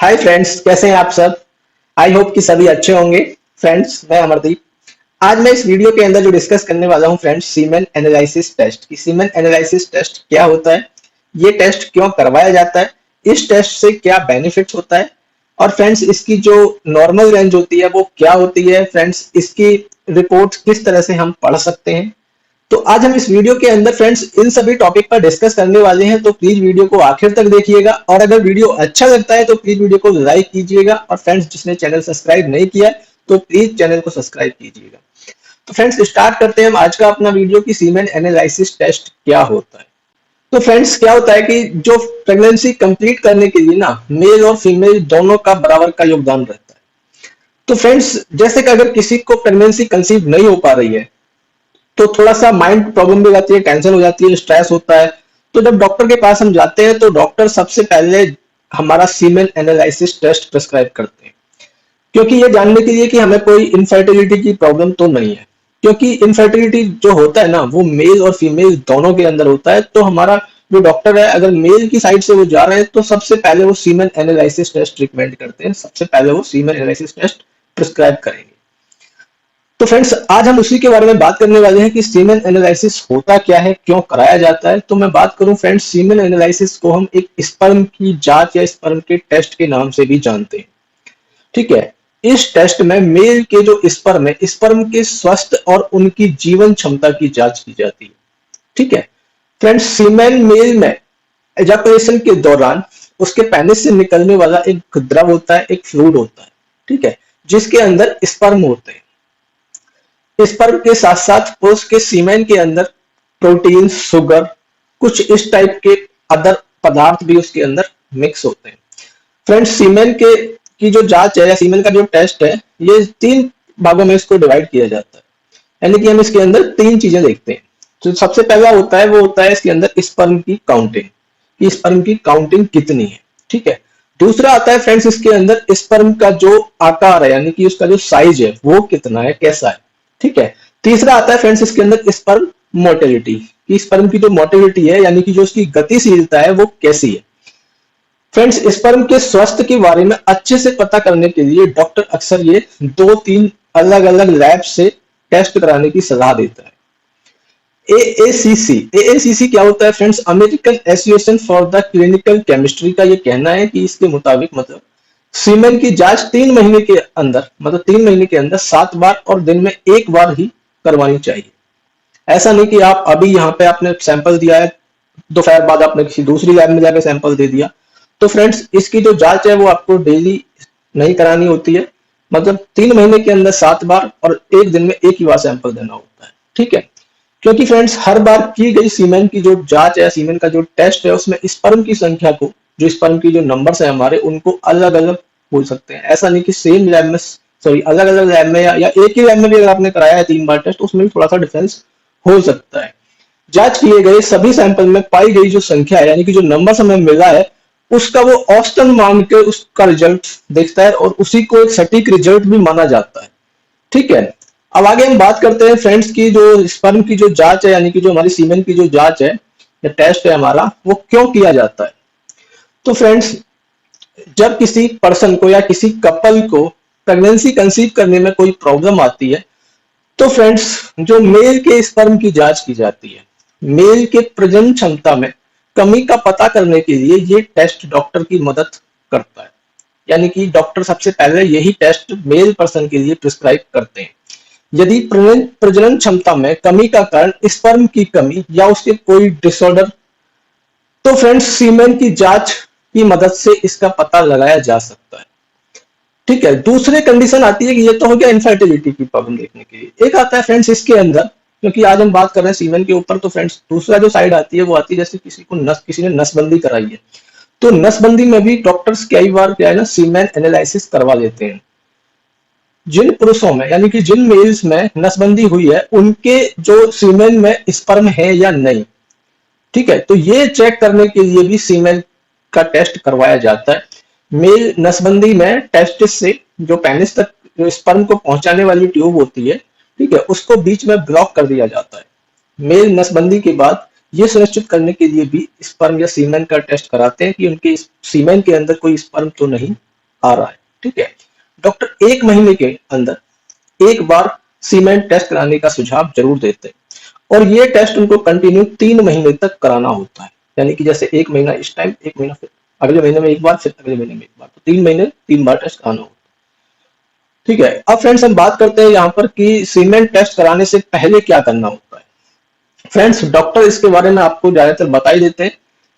Hi friends, कैसे हैं आप सब। आई होप कि सभी अच्छे होंगे। फ्रेंड्स, मैं अमरदीप। आज मैं इस वीडियो के अंदर जो डिस्कस करने वाला हूं फ्रेंड्स, सीमेन एनालिसिस टेस्ट की। सीमेन एनालिसिस टेस्ट क्या होता है, ये टेस्ट क्यों करवाया जाता है, इस टेस्ट से क्या बेनिफिट होता है, और फ्रेंड्स इसकी जो नॉर्मल रेंज होती है वो क्या होती है। फ्रेंड्स, इसकी रिपोर्ट किस तरह से हम पढ़ सकते हैं। तो आज हम इस वीडियो के अंदर फ्रेंड्स इन सभी टॉपिक पर डिस्कस करने वाले हैं, तो प्लीज वीडियो को आखिर तक देखिएगा। और अगर वीडियो अच्छा लगता है तो प्लीज वीडियो को लाइक कीजिएगा, और फ्रेंड्स जिसने चैनल सब्सक्राइब नहीं किया है तो प्लीज चैनल को सब्सक्राइब कीजिएगा। तो फ्रेंड्स स्टार्ट करते हैं हम आज का अपना वीडियो की सीमेन एनालिसिस टेस्ट क्या होता है। तो फ्रेंड्स क्या होता है कि जो प्रेगनेंसी कंप्लीट करने के लिए ना मेल और फीमेल दोनों का बराबर का योगदान रहता है। तो फ्रेंड्स जैसे कि अगर किसी को प्रेगनेंसी कंसीव नहीं हो पा रही है तो थोड़ा सा माइंड प्रॉब्लम भी हो जाती है, टेंशन हो जाती है, स्ट्रेस होता है। तो जब डॉक्टर के पास हम जाते हैं तो डॉक्टर सबसे पहले हमारा सीमेन एनालिसिस टेस्ट प्रिस्क्राइब करते हैं, क्योंकि ये जानने के लिए कि हमें कोई इनफर्टिलिटी की प्रॉब्लम तो नहीं है। क्योंकि इनफर्टिलिटी जो होता है ना वो मेल और फीमेल दोनों के अंदर होता है। तो हमारा जो डॉक्टर है, अगर मेल की साइड से वो जा रहे हैं तो सबसे पहले वो सीमेन एनालिसिस टेस्ट रिकमेंड करते हैं, सबसे पहले वो सीमेन एनालिसिस टेस्ट प्रिस्क्राइब करेंगे। तो फ्रेंड्स आज हम उसी के बारे में बात करने वाले हैं कि सीमेन एनालिसिस होता क्या है, क्यों कराया जाता है। तो मैं बात करूं फ्रेंड्स, सीमेन एनालिसिस को हम एक स्पर्म की जांच या स्पर्म के टेस्ट के नाम से भी जानते हैं। ठीक है, इस टेस्ट में मेल के जो स्पर्म है, स्पर्म के स्वास्थ्य और उनकी जीवन क्षमता की जांच की जाती है। ठीक है फ्रेंड्स, सीमेन मेल में एजाकुलेशन के दौरान उसके पेनिस से निकलने वाला एक द्रव होता है, एक फ्लूइड होता है। ठीक है, जिसके अंदर स्पर्म होते हैं। स्पर्म के साथ साथ पुरुष के सीमेन के अंदर प्रोटीन, शुगर, कुछ इस टाइप के अदर पदार्थ भी उसके अंदर मिक्स होते हैं। फ्रेंड्स, सीमेन के की जो जांच है या सीमेन का जो टेस्ट है, ये 3 भागों में इसको डिवाइड किया जाता है। यानी कि हम इसके अंदर 3 चीजें देखते हैं। जो सबसे पहला होता है वो होता है इसके अंदर स्पर्म की काउंटिंग, कि स्पर्म की काउंटिंग कितनी है। ठीक है, दूसरा आता है फ्रेंड्स इसके अंदर स्पर्म का जो आकार है, यानी कि उसका जो साइज है वो कितना है, कैसा है। ठीक है, तीसरा आता है फ्रेंड्स इसके अंदर स्पर्म मोटिलिटी, कि स्पर्म की जो मोटिलिटी है यानी कि जो उसकी गतिशीलता है वो कैसी है। फ्रेंड्स, स्पर्म के स्वास्थ्य के बारे में अच्छे से पता करने के लिए डॉक्टर अक्सर ये 2-3 अलग अलग लैब से टेस्ट कराने की सलाह देता है। एएसीसी क्या होता है friends, American association for the clinical chemistry का ये कहना है कि इसके मुताबिक मतलब सीमेन की जांच 3 महीने के अंदर, मतलब 3 महीने के अंदर 7 बार और दिन में 1 बार ही करवानी चाहिए। ऐसा नहीं कि आप अभी यहाँ पे आपने सैंपल दिया है, दोपहर बाद आपने किसी दूसरी लैब में जाकर सैंपल दे दिया। तो फ्रेंड्स इसकी जो जांच है वो आपको डेली नहीं करानी होती है, मतलब 3 महीने के अंदर 7 बार और 1 दिन में 1 ही बार सैंपल देना होता है। ठीक है, क्योंकि फ्रेंड्स हर बार की गई सीमेन की जो जांच है, सीमेन का जो टेस्ट है, उसमें स्पर्म की संख्या को, जो स्पर्म की जो नंबर्स है हमारे, उनको अलग अलग हो सकते हैं। ऐसा नहीं कि सेम लैब में, सॉरी अलग अलग लैब में या एक ही लैब में भी अगर आपने कराया है 3 बार टेस्ट, उसमें भी थोड़ा सा डिफरेंस हो सकता है। जांच किए गए सभी सैंपल में पाई गई जो संख्या है, यानी कि जो नंबर हमें मिला है, उसका वो औसतन मान के उसका रिजल्ट देखता है और उसी को एक सटीक रिजल्ट भी माना जाता है। ठीक है, अब आगे हम बात करते हैं फ्रेंड्स की जो स्पर्म की जो जांच है, यानी कि जो हमारी सीमेन की जो जांच है या टेस्ट है हमारा, वो क्यों किया जाता है। तो फ्रेंड्स जब किसी पर्सन को या किसी कपल को प्रेगनेंसी कंसीव करने में कोई प्रॉब्लम आती है, तो फ्रेंड्स जो मेल के स्पर्म की जांच की जाती है, मेल के प्रजनन क्षमता में कमी का पता करने के लिए ये टेस्ट डॉक्टर की मदद करता है। यानी कि डॉक्टर सबसे पहले यही टेस्ट मेल पर्सन के लिए प्रिस्क्राइब करते हैं। यदि प्रजनन क्षमता में कमी का कारण स्पर्म की कमी या उसके कोई डिसऑर्डर, तो फ्रेंड्स सीमेन की जांच की मदद से इसका पता लगाया जा सकता है। ठीक है, दूसरी कंडीशन आती है कि ये तो हो गया इनफर्टिलिटी की प्रॉब्लम देखने के लिए। एक आता है फ्रेंड्स इसके अंदर, क्योंकि आज हम बात कर रहे हैं सीमेन के ऊपर, तो फ्रेंड्स दूसरा जो साइड आती है वो आती है जैसे किसी ने नसबंदी कराई है, तो नसबंदी में भी डॉक्टर्स कई बार क्या है ना, सीमेन एनालिसिस करवा लेते हैं। जिन पुरुषों में, यानी कि जिन मेल्स में नसबंदी हुई है, उनके जो सीमेन में स्पर्म है या नहीं। ठीक है, तो ये चेक करने के लिए भी सीमेन का टेस्ट करवाया जाता है। मेल नसबंदी में टेस्टिस से जो पेनिस तक जो स्पर्म को पहुंचाने वाली ट्यूब होती है, ठीक है, उसको बीच में ब्लॉक कर दिया जाता है। मेल नसबंदी के बाद ये सुनिश्चित करने के लिए भी स्पर्म या सीमेन का टेस्ट कराते हैं कि उनके सीमेन के अंदर कोई स्पर्म तो नहीं आ रहा है। ठीक है, डॉक्टर 1 महीने के अंदर एक बार सीमेन टेस्ट कराने का सुझाव जरूर देते हैं और ये टेस्ट उनको कंटिन्यू 3 महीने तक कराना होता है। यानी कि जैसे 1 महीना इस टाइम, 1 महीना फिर अगले महीने में एक बार, फिर अगले महीने में एक बार, तो 3 महीने 3 बार टेस्ट कराना होता है। ठीक है, अब फ्रेंड्स हम बात करते हैं यहाँ पर कि सीमेन टेस्ट कराने से पहले क्या करना होता है। फ्रेंड्स डॉक्टर इसके बारे में आपको ज्यादातर बता ही देते हैं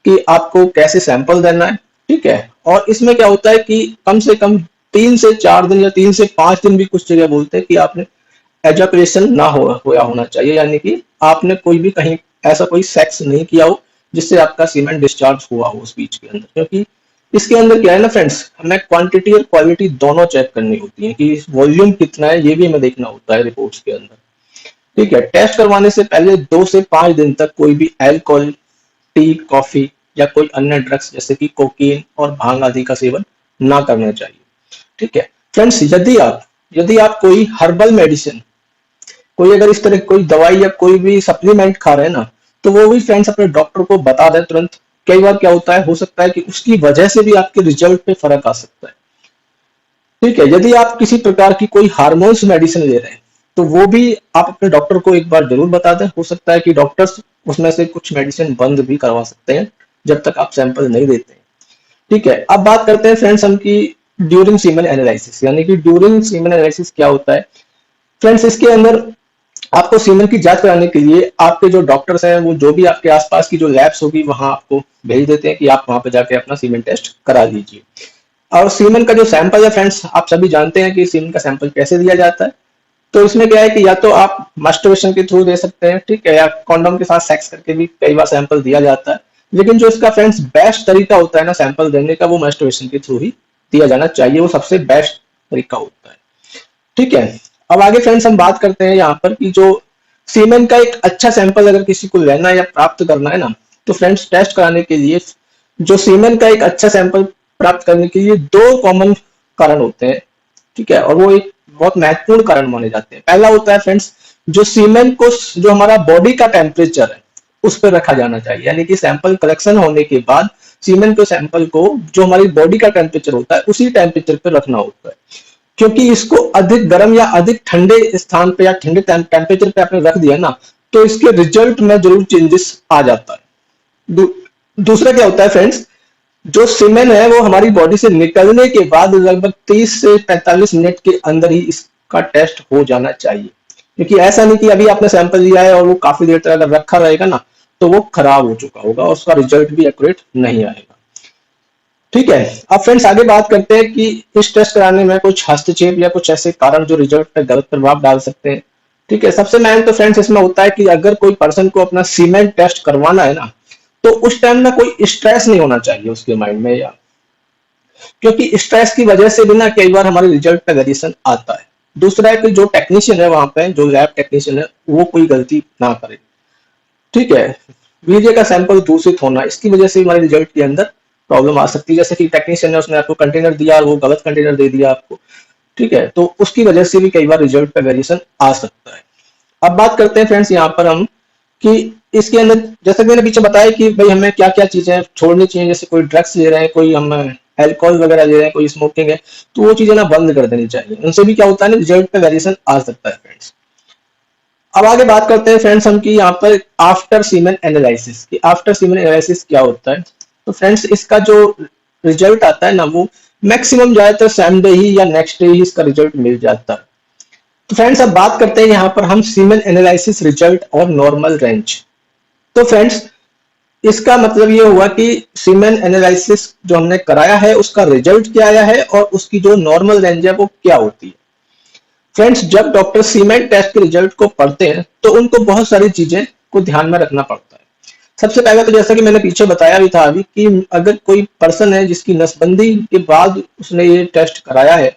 कि आपको कैसे सैंपल देना है। ठीक है, और इसमें क्या होता है कि कम से कम 3 से 4 दिन या 3 से 5 दिन भी कुछ जगह बोलते हैं कि आपने एजाकुलेशन ना हो होया होना चाहिए, यानी कि आपने कोई भी कहीं ऐसा कोई सेक्स नहीं किया हो जिससे आपका सीमेंट डिस्चार्ज हुआ हो उस बीच के अंदर। क्योंकि इसके अंदर क्या है ना फ्रेंड्स, हमें क्वांटिटी और क्वालिटी दोनों चेक करनी होती है कि वॉल्यूम कितना है, ये भी हमें देखना होता है रिपोर्ट्स के अंदर। ठीक है, टेस्ट करवाने से पहले 2 से 5 दिन तक कोई भी अल्कोहल, टी, कॉफी या कोई अन्य ड्रग्स जैसे कि कोकीन और भांग आदि का सेवन ना करना चाहिए। ठीक है फ्रेंड्स, यदि आप कोई हर्बल मेडिसिन, कोई अगर इस तरह की कोई दवाई या कोई भी सप्लीमेंट खा रहे हैं ना, तो वो भी फ्रेंड्स अपने डॉक्टर को बता दें तुरंत। कई बार क्या होता है, हो सकता है कि उसकी वजह से भी आपके रिजल्ट पे फर्क आ सकता है। ठीक है, यदि आप किसी प्रकार की कोई हार्मोन्स मेडिसिन ले रहे हैं तो वो भी आप अपने डॉक्टर को एक बार जरूर बता दें। हो सकता है कि डॉक्टर्स उसमें से कुछ मेडिसिन बंद भी करवा सकते हैं जब तक आप सैंपल नहीं देते हैं। ठीक है, अब बात करते हैं फ्रेंड्स हम की ड्यूरिंग सीमेन एनालिसिस, यानी कि ड्यूरिंग सीमेन एनालिसिस क्या होता है। फ्रेंड्स इसके अंदर आपको सीमेन की जांच कराने के लिए आपके जो डॉक्टर्स हैं वो जो भी आपके आसपास की जो लैब्स होगी वहां आपको भेज देते हैं कि आप वहां पे जाके अपना सीमेन टेस्ट करा लीजिए। और सीमेन का जो सैंपल है फ्रेंड्स, आप सभी जानते हैं कि सीमेन का सैंपल कैसे दिया जाता है। तो इसमें क्या है कि या तो आप मास्टरबेशन के थ्रू दे सकते हैं, ठीक है, या कॉन्डोम के साथ सेक्स करके भी कई बार सैंपल दिया जाता है। लेकिन जो इसका फ्रेंड्स बेस्ट तरीका होता है ना सैंपल देने का, वो मास्टरबेशन के थ्रू ही दिया जाना चाहिए, वो सबसे बेस्ट तरीका होता है। ठीक है, अब आगे फ्रेंड्स हम बात करते हैं यहाँ पर कि जो सीमेन का एक अच्छा सैंपल अगर किसी को लेना है या प्राप्त करना है ना, तो फ्रेंड्स टेस्ट कराने के लिए जो सीमेन का एक अच्छा सैंपल प्राप्त करने के लिए 2 कॉमन कारण होते हैं। ठीक है, और वो एक बहुत महत्वपूर्ण कारण माने जाते हैं। पहला होता है फ्रेंड्स, जो सीमेन को जो हमारा बॉडी का टेम्परेचर है उस पर रखा जाना चाहिए। यानी कि सैंपल कलेक्शन होने के बाद सीमेन के सैंपल को जो हमारी बॉडी का टेम्परेचर होता है उसी टेम्परेचर पर रखना होता है। क्योंकि इसको अधिक गर्म या अधिक ठंडे स्थान पे या ठंडे टेम्परेचर पे आपने रख दिया ना, तो इसके रिजल्ट में जरूर चेंजेस आ जाता है। दूसरा क्या होता है फ्रेंड्स, जो सीमेन है वो हमारी बॉडी से निकलने के बाद लगभग 30 से 45 मिनट के अंदर ही इसका टेस्ट हो जाना चाहिए। क्योंकि ऐसा नहीं कि अभी आपने सैंपल लिया है और वो काफी देर तक अगर रखा रहेगा ना, तो वो खराब हो चुका होगा और उसका रिजल्ट भी एक्यूरेट नहीं आएगा। ठीक है, अब फ्रेंड्स आगे बात करते हैं कि इस टेस्ट कराने में कुछ हस्तक्षेप या कुछ ऐसे कारण जो रिजल्ट पर गलत प्रभाव डाल सकते हैं। ठीक है, सबसे मेन तो फ्रेंड्स इसमें होता है कि अगर कोई पर्सन को अपना सीमेन टेस्ट करवाना है ना, तो उस टाइम में कोई स्ट्रेस नहीं होना चाहिए उसके माइंड में, या क्योंकि स्ट्रेस की वजह से भी ना कई बार हमारे रिजल्ट पे वेरिएशन आता है। दूसरा है कि जो टेक्नीशियन है वहां पे, जो लैब टेक्नीशियन है, वो कोई गलती ना करे। ठीक है, वीर्य का सैंपल दूषित होना, इसकी वजह से हमारे रिजल्ट के अंदर प्रॉब्लम आ सकती है। जैसे कि टेक्नीशियन ने उसने आपको कंटेनर दिया और वो गलत कंटेनर दे दिया आपको। ठीक है, तो उसकी वजह से भी कई बार रिजल्ट पे वेरिएशन आ सकता है। अब बात करते हैं फ्रेंड्स यहाँ पर हम कि इसके अंदर जैसे कि मैंने पीछे बताया कि भाई हमें क्या क्या चीजें छोड़नी चाहिए। जैसे कोई ड्रग्स ले रहे हैं, कोई हम अल्कोहल वगैरह ले रहे हैं, कोई स्मोकिंग है, तो वो चीजें ना बंद कर देनी चाहिए। उनसे भी क्या होता है ना, रिजल्ट पे वेरिएशन आ सकता है फ्रेंड्स। अब आगे बात करते हैं फ्रेंड्स हम कि यहाँ पर आफ्टर सीमेन एनालिसिस, कि आफ्टर सीमेन एनालिसिस क्या होता है। तो फ्रेंड्स इसका जो रिजल्ट आता है ना, वो मैक्सिमम ज्यादातर सेम डे ही या नेक्स्ट डे ही इसका रिजल्ट मिल जाता है। तो फ्रेंड्स अब बात करते हैं यहाँ पर हम सीमेन एनालिसिस रिजल्ट और नॉर्मल रेंज। तो फ्रेंड्स इसका मतलब ये हुआ कि सीमेन एनालिसिस जो हमने कराया है उसका रिजल्ट क्या आया है और उसकी जो नॉर्मल रेंज है वो क्या होती है। फ्रेंड्स जब डॉक्टर सीमेन टेस्ट के रिजल्ट को पढ़ते हैं तो उनको बहुत सारी चीजें को ध्यान में रखना पड़ता है। सबसे पहले तो जैसा कि मैंने पीछे बताया भी था अभी कि अगर कोई पर्सन है जिसकी नसबंदी के बाद उसने ये टेस्ट कराया है,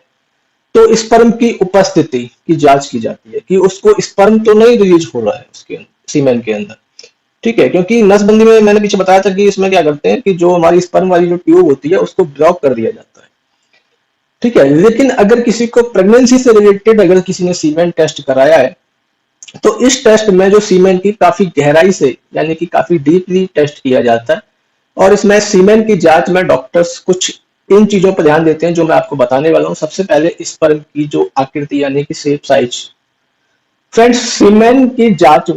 तो स्पर्म की उपस्थिति की जांच की जाती है कि उसको स्पर्म तो नहीं रिलीज हो रहा है उसके सीमेन के अंदर। ठीक है, क्योंकि नसबंदी में मैंने पीछे बताया था कि इसमें क्या करते हैं कि जो हमारी स्पर्म वाली जो ट्यूब होती है उसको ब्लॉक कर दिया जाता है। ठीक है, लेकिन अगर किसी को प्रेगनेंसी से रिलेटेड अगर किसी ने सीमेन टेस्ट कराया है, तो इस टेस्ट में जो सीमेन की काफी गहराई से यानी कि काफी डीपली टेस्ट किया जाता है। और इसमें सीमेन की जांच में डॉक्टर्स कुछ इन चीजों पर ध्यान देते हैं जो मैं आपको बताने वाला हूँ। सबसे पहले स्पर्म की जो आकृति यानी कि शेप साइज। फ्रेंड्स, सीमेन की जांच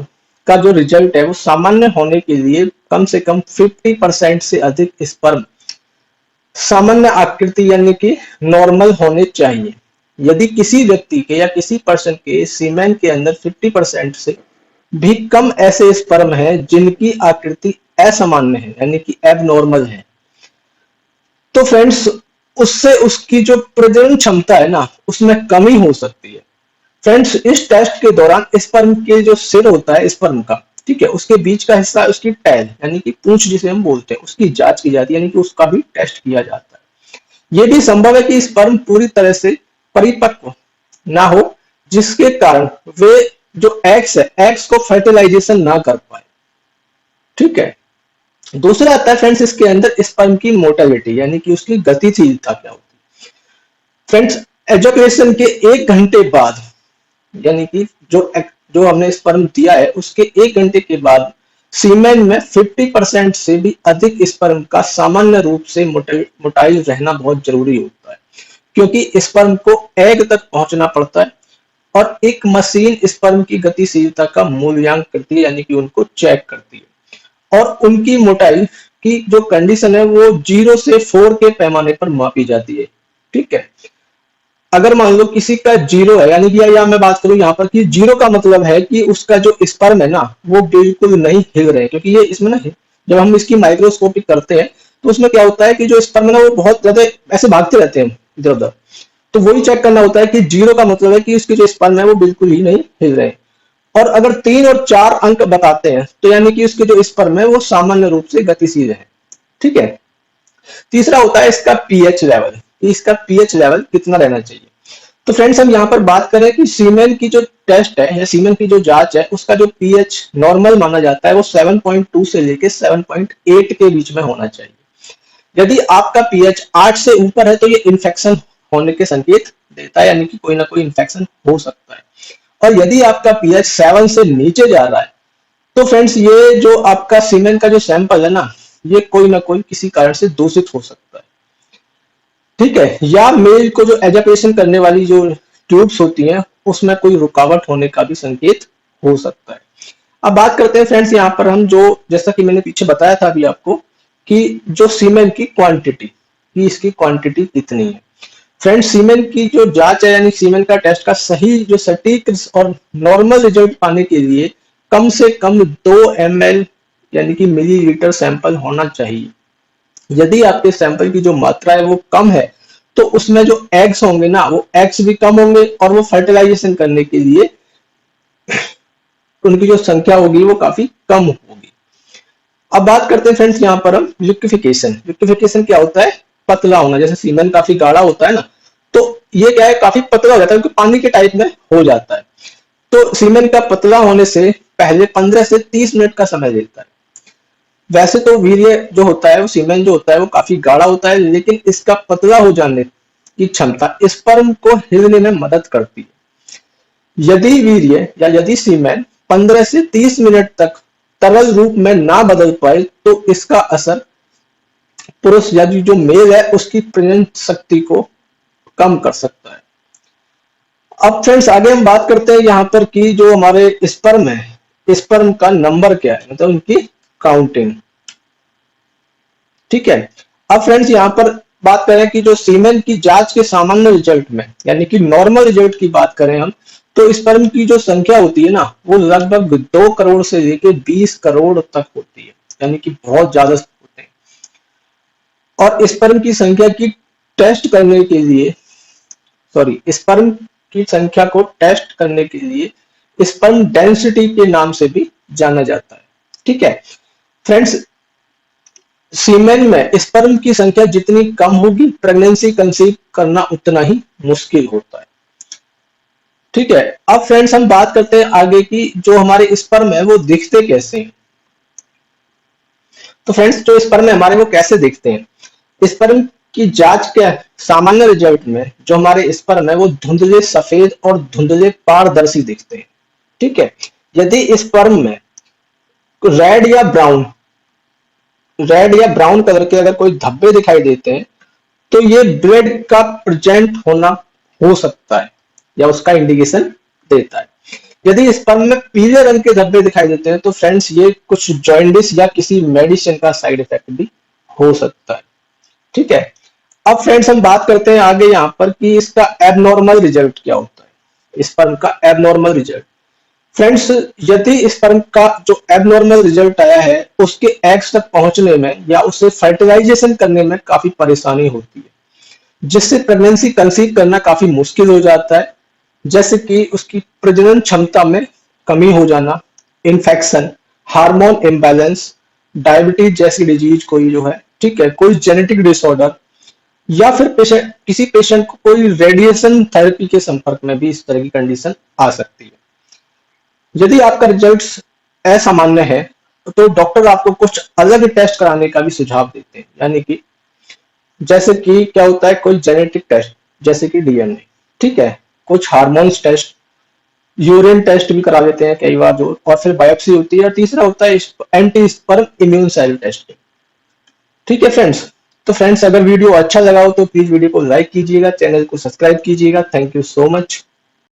का जो रिजल्ट है वो सामान्य होने के लिए कम से कम 50% से अधिक स्पर्म सामान्य आकृति यानी कि नॉर्मल होने चाहिए। यदि किसी व्यक्ति के या किसी पर्सन के सीमेन के अंदर 50% से भी कम ऐसे स्पर्म हैं जिनकी आकृति असामान्य है यानी कि एबनॉर्मल है, तो फ्रेंड्स उससे उसकी जो प्रजनन क्षमता है ना उसमें कमी हो सकती है। फ्रेंड्स, इस टेस्ट के दौरान स्पर्म के जो सिर होता है स्पर्म का, ठीक है, उसके बीच का हिस्सा उसकी टैल यानी कि पूंछ जिसे हम बोलते हैं उसकी जांच की जाती है यानी कि उसका भी टेस्ट किया जाता है। यह भी संभव है कि स्पर्म पूरी तरह से परिपक्व ना हो जिसके कारण वे जो एग्स है एग्स को फर्टिलाइजेशन ना कर पाए। ठीक है। दूसरा आता है फ्रेंड्स इसके अंदर स्पर्म की मोटिलिटी यानी कि उसकी गतिशीलता क्या होती है। फ्रेंड्स, एजुकेशन के 1 घंटे बाद यानी कि जो हमने स्पर्म दिया है उसके 1 घंटे के बाद सीमेन में 50% से भी अधिक स्पर्म का सामान्य रूप से मोटाइल रहना बहुत जरूरी होता है, क्योंकि स्पर्म को एग तक पहुंचना पड़ता है और एक मशीन स्पर्म की गतिशीलता का मूल्यांकन करती है यानी कि उनको चेक करती है और उनकी मोटाई की जो कंडीशन है वो 0 से 4 के पैमाने पर मापी जाती है। ठीक है। अगर मान लो किसी का 0 है यानी कि या मैं बात करूं यहाँ पर कि 0 का मतलब है कि उसका जो स्पर्म है ना वो बिल्कुल नहीं हिल रहे, क्योंकि ये इसमें ना जब हम इसकी माइक्रोस्कोपी करते हैं तो उसमें क्या होता है कि जो स्पर्म है ना वो बहुत ज्यादा ऐसे भागते रहते हैं इधर उधर, तो वही चेक करना होता है कि 0 का मतलब है कि उसके जो स्पर्म है वो बिल्कुल ही नहीं हिल रहे। और अगर 3 और 4 अंक बताते हैं तो यानी कि उसके जो स्पर्म है वो सामान्य रूप से गतिशील है। ठीक है। तीसरा होता है इसका पीएच लेवल, इसका पीएच लेवल कितना रहना चाहिए। तो फ्रेंड्स, हम यहाँ पर बात करें कि सीमेन की जो टेस्ट है या सीमेन की जो जांच है उसका जो पीएच नॉर्मल माना जाता है वो 7.2 से लेके 7.8 के बीच में होना चाहिए। यदि आपका पीएच 8 से ऊपर है तो ये इन्फेक्शन होने के संकेत देता है यानी कि कोई ना कोई इन्फेक्शन हो सकता है। और यदि आपका पीएच 7 से नीचे जा रहा है तो फ्रेंड्स ये जो आपका सीमेन का जो सैंपल है ना ये कोई ना कोई किसी कारण से दूषित हो सकता है। ठीक है। या मेल को जो एजाकुलेशन करने वाली जो ट्यूब्स होती हैं उसमें कोई रुकावट होने का भी संकेत हो सकता है। अब बात करते हैं फ्रेंड्स यहाँ पर हम जो जैसा कि मैंने पीछे बताया था अभी आपको कि जो सीमेन की क्वांटिटी कि इसकी क्वांटिटी कितनी है। फ्रेंड्स, सीमेन की जो जांच है यानी सीमेन का टेस्ट का सही जो सटीक और नॉर्मल रिजल्ट पाने के लिए कम से कम 2 ml यानी कि मिलीलीटर सैंपल होना चाहिए। यदि आपके सैंपल की जो मात्रा है वो कम है तो उसमें जो एग्स होंगे ना वो एग्स भी कम होंगे और वो फर्टिलाइजेशन करने के लिए उनकी जो संख्या होगी वो काफी कम होगी। अब बात करते हैं फ्रेंड्स यहाँ पर हम लिक्विफिकेशन। लिक्विफिकेशन क्या होता है? पतला होना। जैसे सीमेंट काफी गाढ़ा होता है ना तो ये क्या है काफी पतला हो जाता है क्योंकि पानी के टाइप में हो जाता है। तो सीमेंट का पतला होने से पहले 15 से 30 मिनट का समय लेता है। वैसे तो वीर्य जो होता है वो सीमेंट जो होता है वो काफी गाढ़ा होता है, लेकिन इसका पतला हो जाने की क्षमता स्पर्म को हिलने में मदद करती है। यदि वीर्य या यदि सीमेंट 15 से 30 मिनट तक तरल रूप में ना बदल पाए तो इसका असर पुरुष या जो मेल है उसकी प्रजनन शक्ति को कम कर सकता है। अब फ्रेंड्स आगे हम बात करते हैं यहाँ पर कि जो हमारे स्पर्म है स्पर्म का नंबर क्या है, मतलब उनकी काउंटिंग। ठीक है। अब फ्रेंड्स यहाँ पर बात करें कि जो सीमेन की जांच के सामान्य रिजल्ट में यानी कि नॉर्मल रिजल्ट की बात करें हम तो स्पर्म की जो संख्या होती है ना वो लगभग 2 करोड़ से लेके 20 करोड़ तक होती है, यानी कि बहुत ज्यादा होते हैं। और स्पर्म की संख्या की टेस्ट करने के लिए स्पर्म की संख्या को टेस्ट करने के लिए स्पर्म डेंसिटी के नाम से भी जाना जाता है। ठीक है। फ्रेंड्स, सीमेन में स्पर्म की संख्या जितनी कम होगी प्रेगनेंसी कंसीव करना उतना ही मुश्किल होता है। ठीक है। अब फ्रेंड्स हम बात करते हैं आगे की जो हमारे स्पर्म है वो दिखते कैसे हैं। तो फ्रेंड्स जो स्पर्म है हमारे वो कैसे दिखते हैं। स्पर्म की जांच के सामान्य रिजल्ट में जो हमारे स्पर्म है वो धुंधले सफेद और धुंधले पारदर्शी दिखते हैं। ठीक है। यदि स्पर्म में रेड या ब्राउन कलर के अगर कोई धब्बे दिखाई देते हैं तो ये ब्लड का प्रेजेंट होना हो सकता है या उसका इंडिकेशन देता है। यदि स्पर्म में पीले रंग के धब्बे दिखाई देते हैं तो फ्रेंड्स ये कुछ जॉइंडिस या किसी मेडिसिन का साइड इफेक्ट भी हो सकता है। ठीक है, अब फ्रेंड्स हम बात करते हैं आगे यहाँ पर कि इसका एबनॉर्मल रिजल्ट क्या होता है, स्पर्म का एबनॉर्मल रिजल्ट। फ्रेंड्स, यदि स्पर्म का जो एबनॉर्मल रिजल्ट आया है उसके एग्स तक पहुंचने में या उसे फर्टिलाइजेशन करने में काफी परेशानी होती है, जिससे प्रेगनेंसी कंसीव करना काफी मुश्किल हो जाता है, जैसे कि उसकी प्रजनन क्षमता में कमी हो जाना, इन्फेक्शन, हार्मोन इम्बैलेंस, डायबिटीज जैसी डिजीज कोई जो है, ठीक है, कोई जेनेटिक डिसऑर्डर, या फिर पेशेंट किसी पेशेंट को कोई रेडिएशन थेरेपी के संपर्क में भी इस तरह की कंडीशन आ सकती है। यदि आपका रिजल्ट असामान्य है तो डॉक्टर आपको कुछ अलग टेस्ट कराने का भी सुझाव देते हैं, यानी कि जैसे कि क्या होता है, कोई जेनेटिक टेस्ट जैसे कि डीएनए, ठीक है, कुछ हार्मोन्स टेस्ट, यूरिन टेस्ट भी करा लेते हैं कई बार जो, और फिर बायोप्सी होती है, और तीसरा होता है anti sperm immune cell test. ठीक है फ्रेंड्स, तो फ्रेंड्स अगर वीडियो अच्छा लगा हो तो प्लीज वीडियो को लाइक कीजिएगा, चैनल को सब्सक्राइब कीजिएगा। Thank you so much.